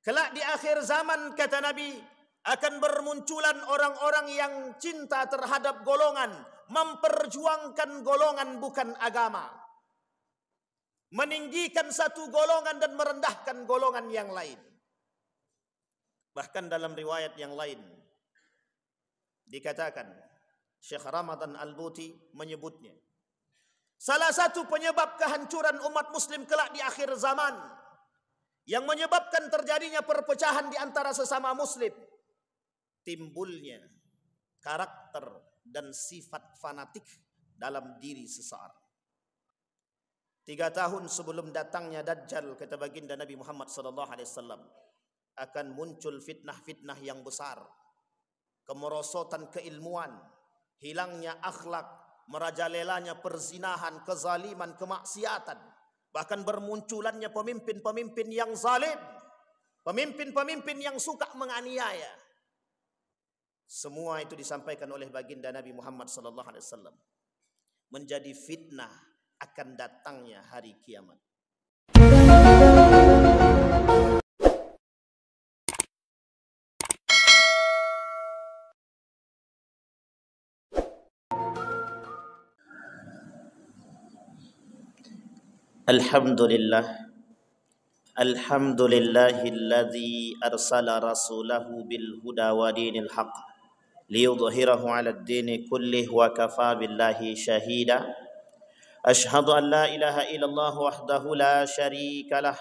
Kelak di akhir zaman, kata Nabi, akan bermunculan orang-orang yang cinta terhadap golongan, memperjuangkan golongan bukan agama, meninggikan satu golongan dan merendahkan golongan yang lain. Bahkan dalam riwayat yang lain dikatakan, Syekh Ramadan Al-Buti menyebutnya, salah satu penyebab kehancuran umat muslim kelak di akhir zaman, yang menyebabkan terjadinya perpecahan di antara sesama muslim, timbulnya karakter dan sifat fanatik dalam diri seseorang. 3 tahun sebelum datangnya Dajjal, kata baginda Nabi Muhammad SAW, akan muncul fitnah-fitnah yang besar, kemerosotan keilmuan, hilangnya akhlak, merajalelanya perzinahan, kezaliman, kemaksiatan, bahkan bermunculannya pemimpin-pemimpin yang zalim, pemimpin-pemimpin yang suka menganiaya. Semua itu disampaikan oleh baginda Nabi Muhammad SAW menjadi fitnah akan datangnya hari kiamat. Alhamdulillahilladzi arsala rasulahu bil huda wa dinil haqq liyudhhirahu 'alad dini kullih wa kafa billahi shahida. Ashhadu an la ilaha illallah wahdahu la syarika lah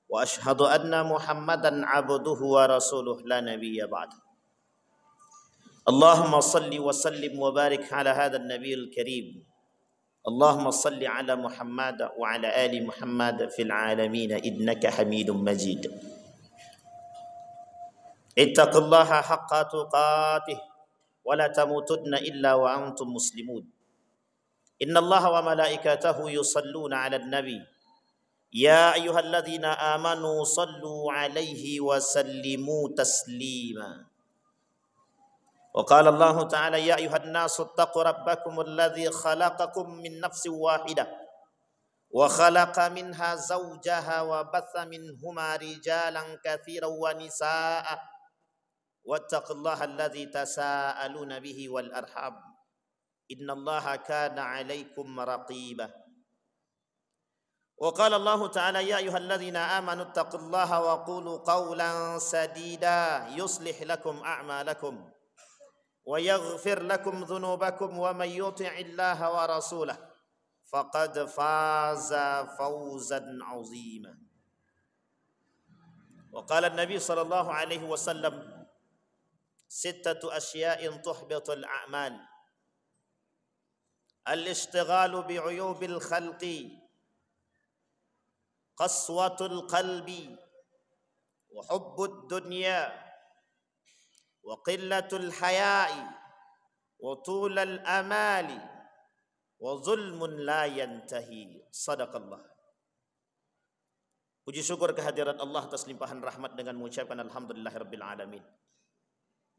wa ashhadu anna Muhammadan 'abduhu wa rasuluh la nabiyya ba'd. Allahumma salli wa sallim wa barik ala hadzal nabiyil karim. Allahumma salli ala Muhammad wa ala ali Muhammad fil alamin innaka Hamidum Majid. Ittaqullaha haqqa tuqatih wa la tamutunna illa wa antum muslimun. Innallaha wa malaikatahu yusalluna 'alan nabi. Ya ayyuhalladzina amanu sallu 'alaihi wa sallimu taslima. وقال الله تعالى يا أيها الناس اتقوا ربكم الذي خلقكم من نفس واحدة وخلق منها زوجها وبث منهما رجالا كثيرا ونساء واتقوا الله الذي تساءلون به والأرحام إن الله كان عليكم رقيبا. وقال الله تعالى يا أيها الذين آمنوا اتقوا الله وقولوا قولا سديدا يصلح لكم أعمالكم ويغفر لكم ذنوبكم ومن يطع الله ورسوله فقد فاز فوزا عظيما. وقال النبي صلى الله عليه وسلم 6 أشياء تحبط الأعمال: الاشتغال بعيوب الخلق، قسوة القلب، وحب الدنيا، وقلة الحياء، وطول الآمال، وظلم لا ينتهي. صدق الله. Puji syukur kehadirat Allah atas limpahan rahmat dengan mengucapkan alhamdulillahirabbil alamin.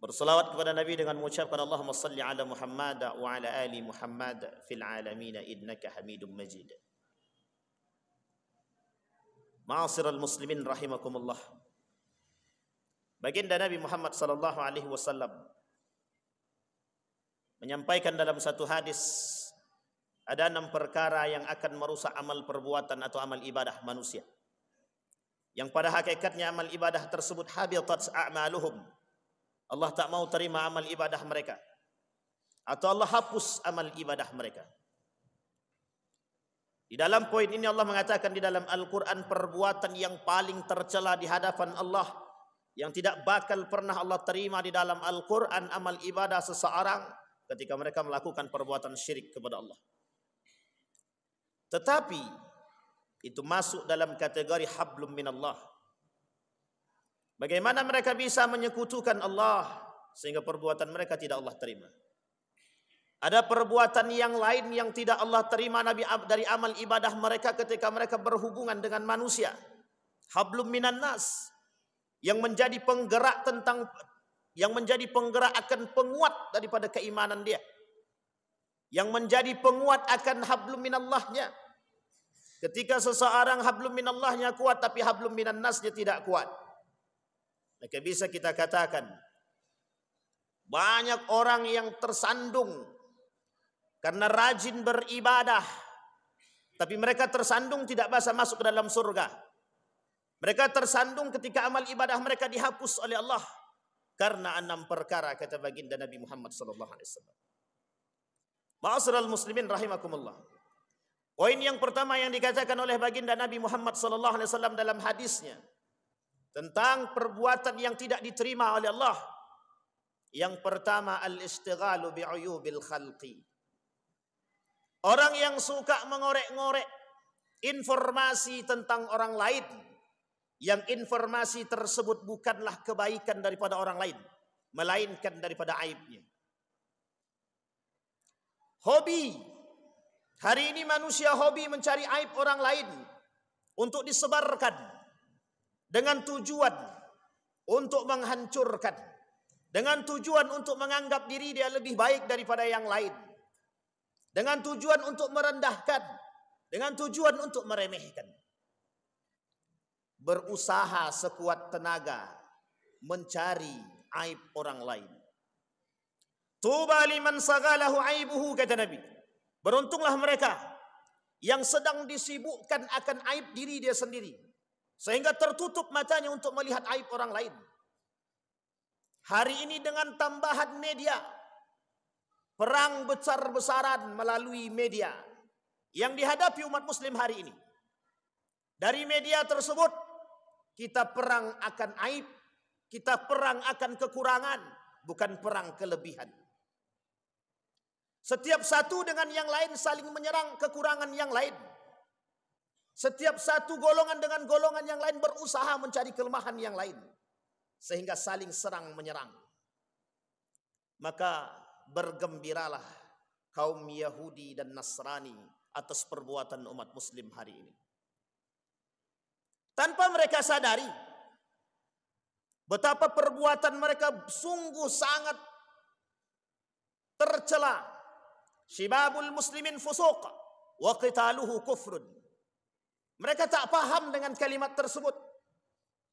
Berselawat kepada Nabi dengan mengucapkan Allahumma salli ala Muhammad wa ala ali Muhammad fil alamin innaka Hamidum Majid. Ma'asyiral muslimin rahimakumullah. Baginda Nabi Muhammad sallallahu alaihi wasallam menyampaikan dalam satu hadis, ada 6 perkara yang akan merusak amal perbuatan atau amal ibadah manusia, yang pada hakikatnya amal ibadah tersebut habitat a'maluhum. Allah tak mau terima amal ibadah mereka, atau Allah hapus amal ibadah mereka. Di dalam poin ini Allah mengatakan di dalam Al-Quran, perbuatan yang paling tercela di hadapan Allah, yang tidak bakal pernah Allah terima di dalam Al-Quran amal ibadah seseorang ketika mereka melakukan perbuatan syirik kepada Allah. Tetapi itu masuk dalam kategori hablum minallah. Bagaimana mereka bisa menyekutukan Allah sehingga perbuatan mereka tidak Allah terima? Ada perbuatan yang lain yang tidak Allah terima dari amal ibadah mereka ketika mereka berhubungan dengan manusia. Hablum minan nas, yang menjadi penggerak akan penguat daripada keimanan dia, yang menjadi penguat akan hablum minallahnya. Ketika seseorang hablum minallahnya kuat tapi hablum minan nas dia tidak kuat, Maka bisa kita katakan banyak orang yang tersandung karena rajin beribadah, tapi mereka tersandung tidak bisa masuk ke dalam surga. Mereka tersandung ketika amal ibadah mereka dihapus oleh Allah karena 6 perkara, kata baginda Nabi Muhammad sallallahu alaihi wasallam. Ma'asyiral muslimin rahimakumullah. Poin yang pertama yang dikatakan oleh baginda Nabi Muhammad sallallahu alaihi wasallam dalam hadisnya tentang perbuatan yang tidak diterima oleh Allah. Yang pertama, al-istighalu bi'uyubil khalqi. Orang yang suka mengorek-ngorek informasi tentang orang lain, yang informasi tersebut bukanlah kebaikan daripada orang lain, melainkan daripada aibnya. Hobi. Hari ini manusia hobi mencari aib orang lain untuk disebarkan dengan tujuan untuk menghancurkan, dengan tujuan untuk menganggap diri dia lebih baik daripada yang lain, dengan tujuan untuk merendahkan, dengan tujuan untuk meremehkan. Berusaha sekuat tenaga mencari aib orang lain. Tuba liman sagalahu aibuhu, kata Nabi. Beruntunglah mereka yang sedang disibukkan akan aib diri dia sendiri, sehingga tertutup matanya untuk melihat aib orang lain. Hari ini dengan tambahan media, perang besar-besaran melalui media yang dihadapi umat muslim hari ini. Dari media tersebut kita perang akan aib, kita perang akan kekurangan, bukan perang kelebihan. Setiap satu dengan yang lain saling menyerang kekurangan yang lain. Setiap satu golongan dengan golongan yang lain berusaha mencari kelemahan yang lain, sehingga saling serang menyerang. Maka bergembiralah kaum Yahudi dan Nasrani atas perbuatan umat muslim hari ini. Tanpa mereka sadari betapa perbuatan mereka sungguh sangat tercela. Syibabul muslimin fusuq wa qitaluhu kufrun. Mereka tak paham dengan kalimat tersebut.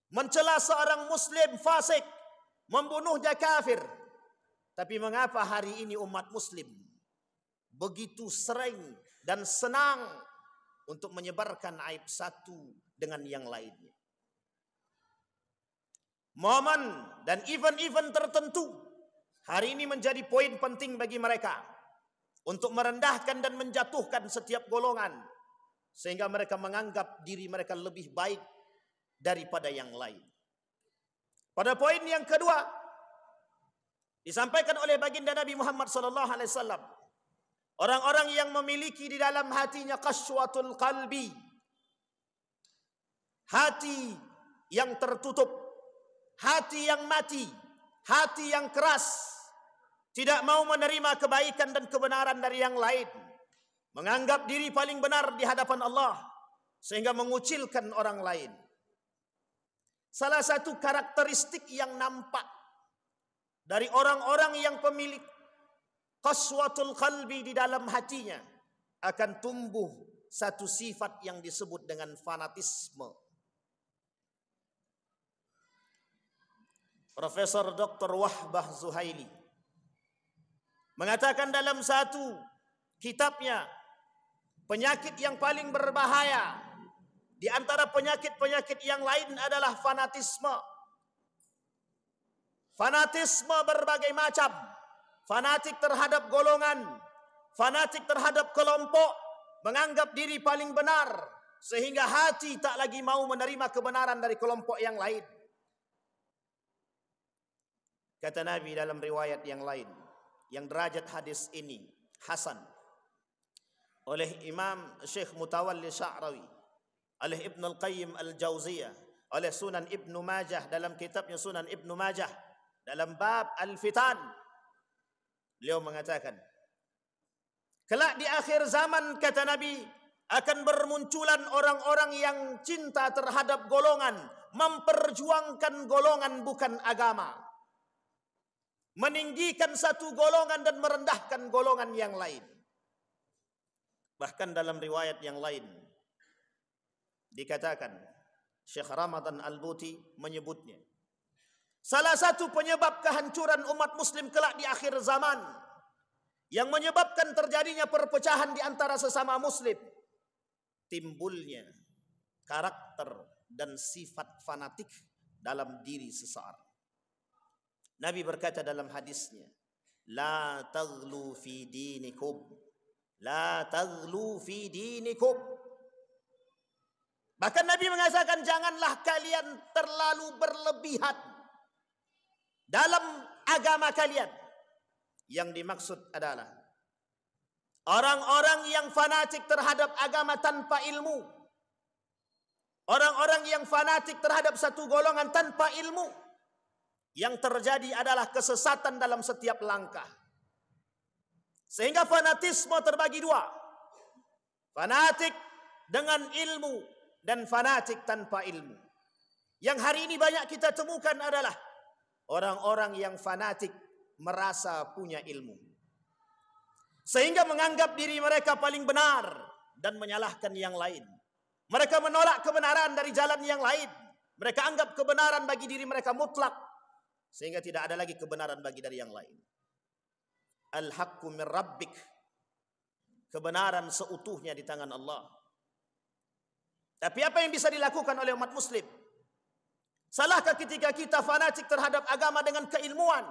Mencela seorang muslim fasik, membunuhnya kafir. Tapi mengapa hari ini umat muslim begitu sering dan senang untuk menyebarkan aib satu dengan yang lainnya? Momen dan event-event tertentu hari ini menjadi poin penting bagi mereka untuk merendahkan dan menjatuhkan setiap golongan, sehingga mereka menganggap diri mereka lebih baik daripada yang lain. Pada poin yang kedua disampaikan oleh baginda Nabi Muhammad sallallahu alaihi wasallam, orang-orang yang memiliki di dalam hatinya qaswatul qalbi, hati yang tertutup, hati yang mati, hati yang keras, tidak mau menerima kebaikan dan kebenaran dari yang lain, menganggap diri paling benar di hadapan Allah, sehingga mengucilkan orang lain. Salah satu karakteristik yang nampak dari orang-orang yang pemilik qaswatul qalbi di dalam hatinya, akan tumbuh satu sifat yang disebut dengan fanatisme. Profesor Dr. Wahbah Zuhaili mengatakan dalam satu kitabnya, penyakit yang paling berbahaya di antara penyakit-penyakit yang lain adalah fanatisme. Fanatisme berbagai macam. Fanatik terhadap golongan, fanatik terhadap kelompok, menganggap diri paling benar, sehingga hati tak lagi mau menerima kebenaran dari kelompok yang lain. Kata Nabi dalam riwayat yang lain, yang derajat hadis ini hasan, oleh Imam Syekh Mutawalli Sya'rawi, oleh Ibn Al-Qayyim Al-Jauziyah, oleh Sunan Ibnu Majah dalam kitabnya Sunan Ibnu Majah dalam bab Al-Fitan. Beliau mengatakan, kelak di akhir zaman, kata Nabi, akan bermunculan orang-orang yang cinta terhadap golongan, memperjuangkan golongan bukan agama, meninggikan satu golongan dan merendahkan golongan yang lain. Bahkan dalam riwayat yang lain dikatakan, Syekh Ramadan Al-Buti menyebutnya, Salah satu penyebab kehancuran umat muslim kelak di akhir zaman, yang menyebabkan terjadinya perpecahan di antara sesama muslim, timbulnya karakter dan sifat fanatik dalam diri seseorang. Nabi berkata dalam hadisnya, la taghlu fi dinikum, la taghlu fi dinikum. Bahkan Nabi mengatakan, janganlah kalian terlalu berlebihan dalam agama kalian. Yang dimaksud adalah orang-orang yang fanatik terhadap agama tanpa ilmu, orang-orang yang fanatik terhadap satu golongan tanpa ilmu. Yang terjadi adalah kesesatan dalam setiap langkah. Sehingga fanatisme terbagi dua. Fanatik dengan ilmu dan fanatik tanpa ilmu. Yang hari ini banyak kita temukan adalah orang-orang yang fanatik merasa punya ilmu. Sehingga menganggap diri mereka paling benar dan menyalahkan yang lain. Mereka menolak kebenaran dari jalan yang lain. Mereka anggap kebenaran bagi diri mereka mutlak. Sehingga tidak ada lagi kebenaran bagi dari yang lain. Al-haqqu min rabbik. Kebenaran seutuhnya di tangan Allah. Tapi apa yang bisa dilakukan oleh umat muslim? Salahkah ketika kita fanatik terhadap agama dengan keilmuan?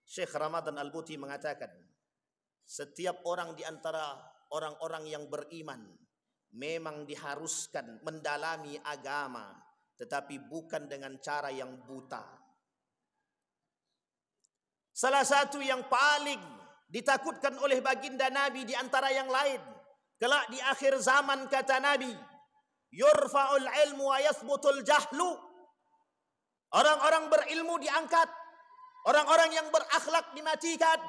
Syekh Ramadan Al-Buti mengatakan, setiap orang di antara orang-orang yang beriman memang diharuskan mendalami agama, tetapi bukan dengan cara yang buta. Salah satu yang paling ditakutkan oleh baginda Nabi di antara yang lain, kelak di akhir zaman kata Nabi, yurfa'ul ilmu wa yathbutul jahlu. Orang-orang berilmu diangkat, orang-orang yang berakhlak dimatikan,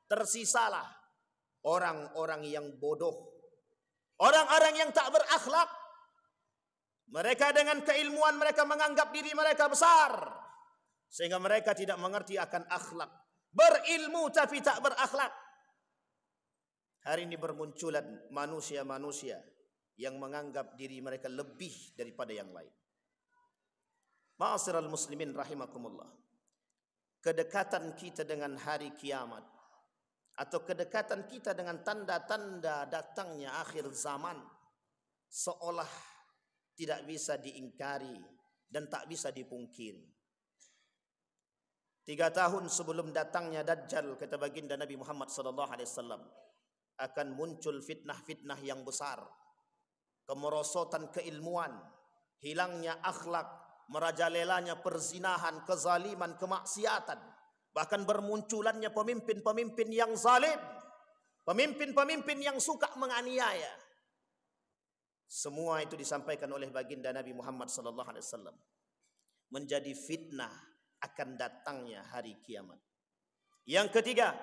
tersisalah orang-orang yang bodoh, orang-orang yang tak berakhlak. Mereka dengan keilmuan mereka menganggap diri mereka besar, sehingga mereka tidak mengerti akan akhlak. Berilmu tapi tak berakhlak. Hari ini bermunculan manusia-manusia yang menganggap diri mereka lebih daripada yang lain. Ma'asyiral muslimin rahimakumullah. Kedekatan kita dengan hari kiamat, atau kedekatan kita dengan tanda-tanda datangnya akhir zaman, seolah tidak bisa diingkari dan tak bisa dipungkiri. 3 tahun sebelum datangnya Dajjal, kata baginda Nabi Muhammad SAW, akan muncul fitnah-fitnah yang besar. Kemerosotan keilmuan, hilangnya akhlak, merajalelanya perzinahan, kezaliman, kemaksiatan. Bahkan bermunculannya pemimpin-pemimpin yang zalim, pemimpin-pemimpin yang suka menganiaya. Semua itu disampaikan oleh baginda Nabi Muhammad SAW menjadi fitnah akan datangnya hari kiamat. Yang ketiga,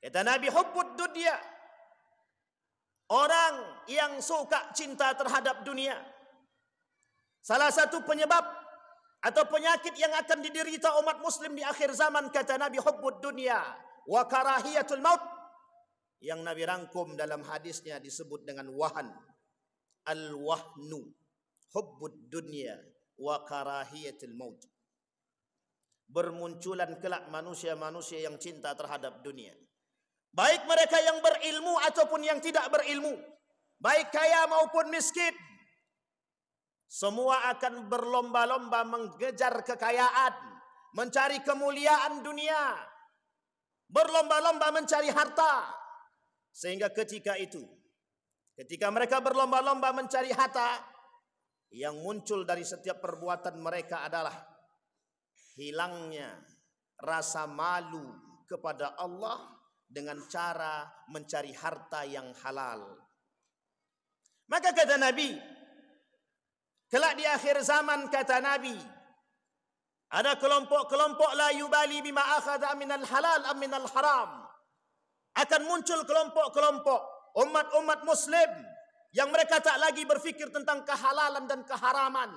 kata Nabi, hubbud dunya. Orang yang suka cinta terhadap dunia. Salah satu penyebab atau penyakit yang akan diderita umat muslim di akhir zaman, kata Nabi, hubbud dunya wa karahiyatul maut. Yang Nabi rangkum dalam hadisnya disebut dengan wahan. Al-wahnu, hubbud dunya wa karahiyatul maut. Bermunculan kelak manusia-manusia yang cinta terhadap dunia. Baik mereka yang berilmu ataupun yang tidak berilmu, baik kaya maupun miskin, semua akan berlomba-lomba mengejar kekayaan, mencari kemuliaan dunia, berlomba-lomba mencari harta. Sehingga ketika itu, ketika mereka berlomba-lomba mencari harta, yang muncul dari setiap perbuatan mereka adalah hilangnya rasa malu kepada Allah dengan cara mencari harta yang halal. Maka kata Nabi, kelak di akhir zaman, kata Nabi, ada kelompok-kelompok la yubali bima akhadha minal halal am minal haram. Akan muncul kelompok-kelompok umat-umat muslim yang mereka tak lagi berfikir tentang kehalalan dan keharaman.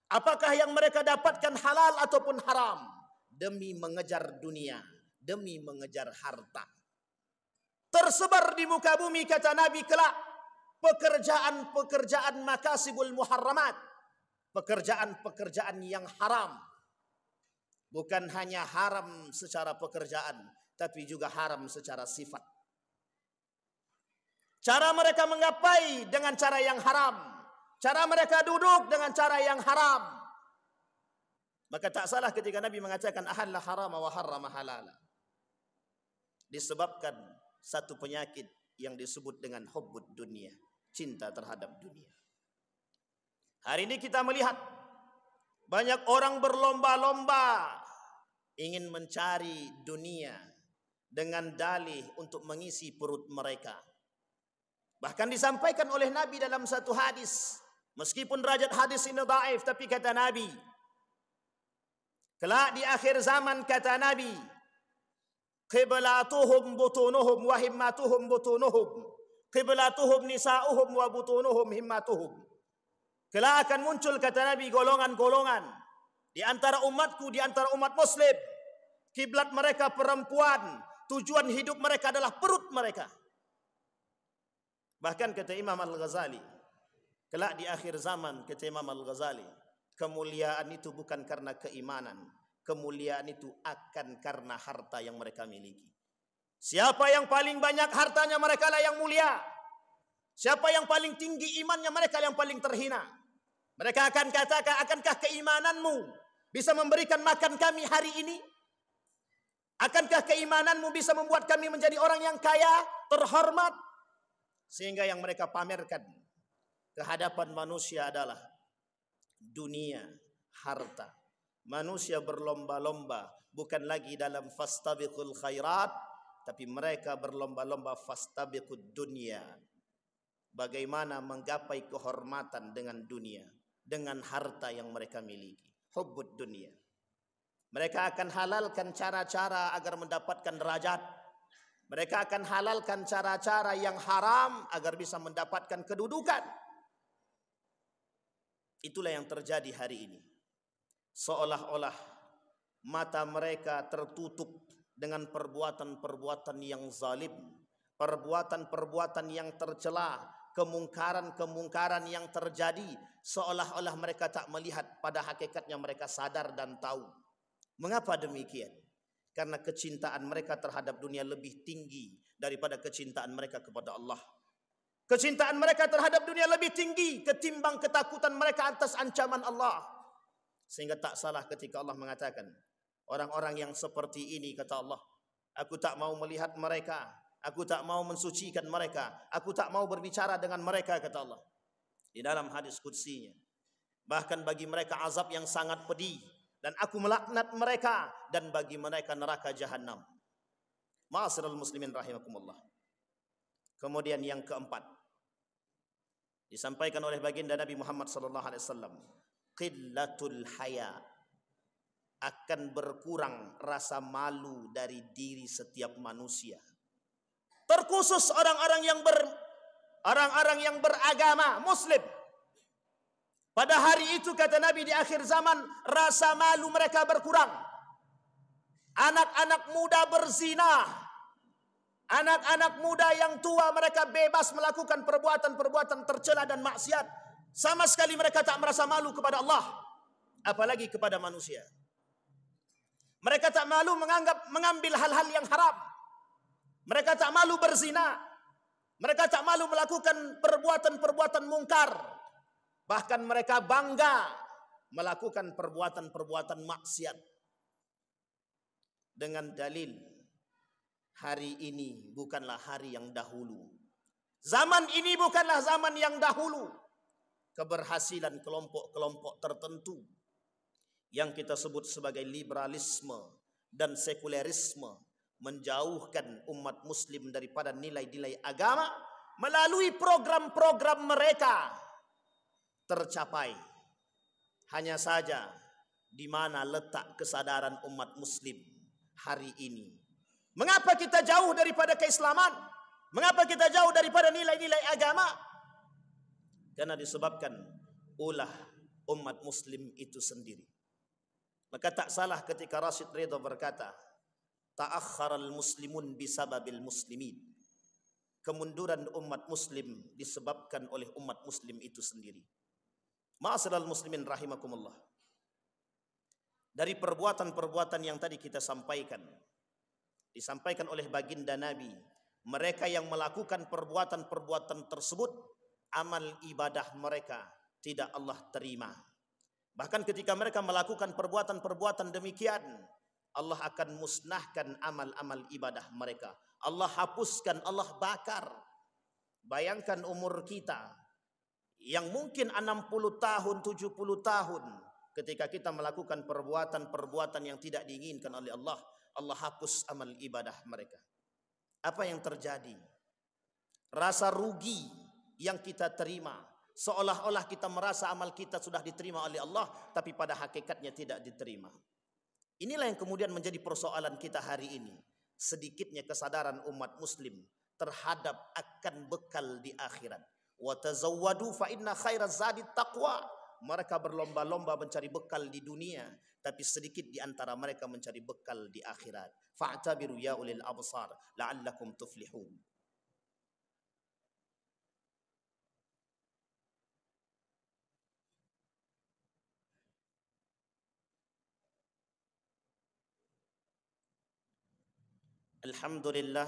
Apakah yang mereka dapatkan halal ataupun haram, demi mengejar dunia, demi mengejar harta. Tersebar di muka bumi, kata Nabi, kelak pekerjaan-pekerjaan makasibul muharramat, pekerjaan-pekerjaan yang haram. Bukan hanya haram secara pekerjaan, tapi juga haram secara sifat. Cara mereka menggapai dengan cara yang haram. Cara mereka duduk dengan cara yang haram. Maka tak salah ketika Nabi mengatakan ahalla harama wa harrama halala. Disebabkan satu penyakit yang disebut dengan hubbud dunia, cinta terhadap dunia. Hari ini kita melihat banyak orang berlomba-lomba ingin mencari dunia dengan dalih untuk mengisi perut mereka. Bahkan disampaikan oleh Nabi dalam satu hadis, meskipun derajat hadis ini dhaif, tapi kata Nabi, kelak di akhir zaman kata Nabi, qiblatuhum butunuhum wa himmatuhum butunuhum, qiblatuhum nisa'uhum wa butunuhum himmatuhum. Kelak akan muncul kata Nabi golongan-golongan di antara umatku, di antara umat muslim. Kiblat mereka perempuan, tujuan hidup mereka adalah perut mereka. Bahkan kata Imam Al-Ghazali, kelak di akhir zaman kata Imam Al-Ghazali, kemuliaan itu bukan karena keimanan, kemuliaan itu akan karena harta yang mereka miliki. Siapa yang paling banyak hartanya, mereka lah yang mulia. Siapa yang paling tinggi imannya, mereka yang paling terhina. Mereka akan katakan, akankah keimananmu bisa memberikan makan kami hari ini? Akankah keimananmu bisa membuat kami menjadi orang yang kaya, terhormat? Sehingga yang mereka pamerkan ke hadapan manusia adalah dunia, harta. Manusia berlomba-lomba bukan lagi dalam fastabiqul khairat, tapi mereka berlomba-lomba fastabiqud dunia. Bagaimana menggapai kehormatan dengan dunia, dengan harta yang mereka miliki. Hubbud dunia. Mereka akan halalkan cara-cara agar mendapatkan derajat. Mereka akan halalkan cara-cara yang haram agar bisa mendapatkan kedudukan. Itulah yang terjadi hari ini. Seolah-olah mata mereka tertutup dengan perbuatan-perbuatan yang zalim, perbuatan-perbuatan yang tercela, kemungkaran-kemungkaran yang terjadi, seolah-olah mereka tak melihat, pada hakikatnya mereka sadar dan tahu. Mengapa demikian? Karena kecintaan mereka terhadap dunia lebih tinggi daripada kecintaan mereka kepada Allah. Kecintaan mereka terhadap dunia lebih tinggi ketimbang ketakutan mereka atas ancaman Allah. Sehingga tak salah ketika Allah mengatakan, orang-orang yang seperti ini, kata Allah, aku tak mau melihat mereka, aku tak mau mensucikan mereka, aku tak mau berbicara dengan mereka, kata Allah. Di dalam hadis qudsinya, bahkan bagi mereka azab yang sangat pedih, dan aku melaknat mereka, dan bagi mereka neraka jahanam. Ma'asyiral muslimin rahimakumullah. Kemudian yang keempat, disampaikan oleh baginda Nabi Muhammad sallallahu alaihi wasallam, qillatul haya, akan berkurang rasa malu dari diri setiap manusia. Terkhusus orang-orang yang beragama muslim. Pada hari itu kata Nabi, di akhir zaman rasa malu mereka berkurang. Anak-anak muda berzina, anak-anak muda yang tua mereka bebas melakukan perbuatan-perbuatan tercela dan maksiat. Sama sekali mereka tak merasa malu kepada Allah, apalagi kepada manusia. Mereka tak malu mengambil hal-hal yang haram. Mereka tak malu berzina. Mereka tak malu melakukan perbuatan-perbuatan mungkar. Bahkan mereka bangga melakukan perbuatan-perbuatan maksiat. Dengan dalil, hari ini bukanlah hari yang dahulu. Zaman ini bukanlah zaman yang dahulu. Keberhasilan kelompok-kelompok tertentu yang kita sebut sebagai liberalisme dan sekulerisme menjauhkan umat muslim daripada nilai-nilai agama melalui program-program mereka tercapai. Hanya saja di mana letak kesadaran umat muslim hari ini? Mengapa kita jauh daripada keislaman? Mengapa kita jauh daripada nilai-nilai agama? Karena disebabkan ulah umat muslim itu sendiri. Maka tak salah ketika Rashid Ridha berkata, ta'akhkharal muslimun bisababil muslimin. Kemunduran umat muslim disebabkan oleh umat muslim itu sendiri. Ma'asyiral muslimin rahimakumullah. Dari perbuatan-perbuatan yang tadi kita sampaikan, disampaikan oleh baginda Nabi, mereka yang melakukan perbuatan-perbuatan tersebut, amal ibadah mereka tidak Allah terima. Bahkan ketika mereka melakukan perbuatan-perbuatan demikian, Allah akan musnahkan amal-amal ibadah mereka. Allah hapuskan, Allah bakar. Bayangkan umur kita yang mungkin 60 tahun, 70 tahun, ketika kita melakukan perbuatan-perbuatan yang tidak diinginkan oleh Allah, Allah hapus amal ibadah mereka. Apa yang terjadi? Rasa rugi yang kita terima, seolah-olah kita merasa amal kita sudah diterima oleh Allah, tapi pada hakikatnya tidak diterima. Inilah yang kemudian menjadi persoalan kita hari ini. Sedikitnya kesadaran umat muslim terhadap akan bekal di akhirat. Wa tazawwadu fa inna khairaz zadi taqwa. Mereka berlomba-lomba mencari bekal di dunia, tapi sedikit di antara mereka mencari bekal di akhirat. Fa'tabiru ya ulil absar la'allakum tuflihun. Alhamdulillah.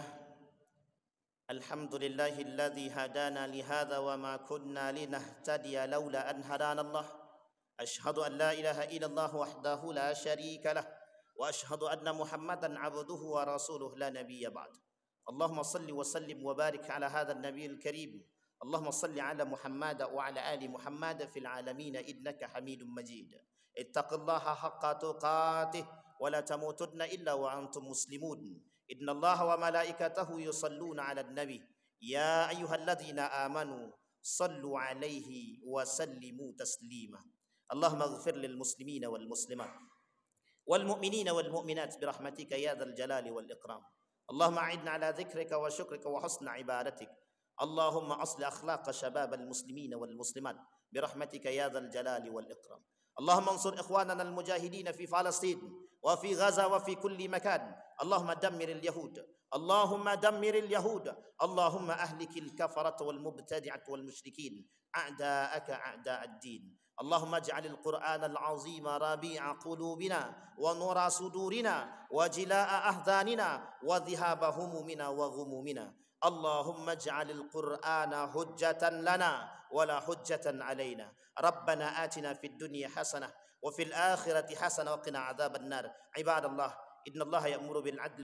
Alhamdulillahilladzi hadana lihadza wa ma kunna linahtadiya laula an hadana Allah. Ashhadu an la ilaha illallah wahdahu la syarika lah wa ashhadu anna Muhammadan abduhu wa rasuluh la nabiyya ba'd. Allahumma salli wa sallim wa barik ala hadha an-nabiyil karim. Allahumma salli ala Muhammad wa ala ali Muhammad fil alamin innaka Hamidum Majid. Ittaqillaha haqqa tuqatih wa la tamutunna illa wa antum muslimun. Inna Allah wa malaikatahu yusalluna ala nabi. Ya ayyuhalladzina amanu sallu alaihi wa sallimu taslima. Allahumma ighfir lil muslimina wal muslimat wal mu'minina wal mu'minat birahmatika ya dzal jalali wal ikram. Allahumma a'idna ala dzikrika wa syukrika wa husna ibadatik. Allahumma asli akhlaqa syabab al muslimina wal muslimat birahmatika ya dzal jalali wal ikram. Allahumma ansur ikhwanana al mujahidin fi Palestin wa fi Gaza wa fi kulli makan. Allahumma dammiril yahud. Allahumma dammiril yahud. Allahumma ahlikil kafarata wal mubtadi'at wal musyrikin. A'da'aka a'da'ad din. Allahumma ij'alil Qur'anal 'azima rabi'a qulubina wa nura sudurina wa jilaa'a ahzanina wa dhihaba humumina wa ghumumina. Allahumma ij'alil Qur'ana hujjatan lana wa la hujjatan 'alaina. Rabbana atina fid dunya hasanah wa fil akhirati hasanah wa qina 'adzaban nar. Ibadallah, innallaha ya'muru bil 'adli